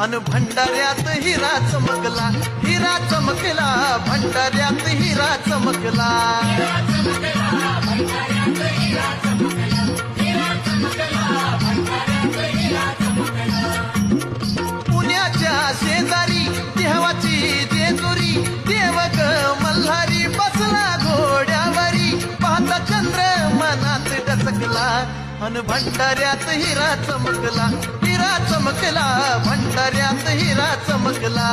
अन भंडाऱ्यात हिरा चमकला, हिरा चमकला, भंडाऱ्यात हिरा चमकला. पुण्याच्या शेजारी देवाची जेजुरी, देव ग मल्हारी बसला घोड्यावरी, पाहता चंद्र मनात डचकला, अन भंडाऱ्यात हिरा चमकला, हिरा चमकला, भंडाऱ्यात हिरा चमकला.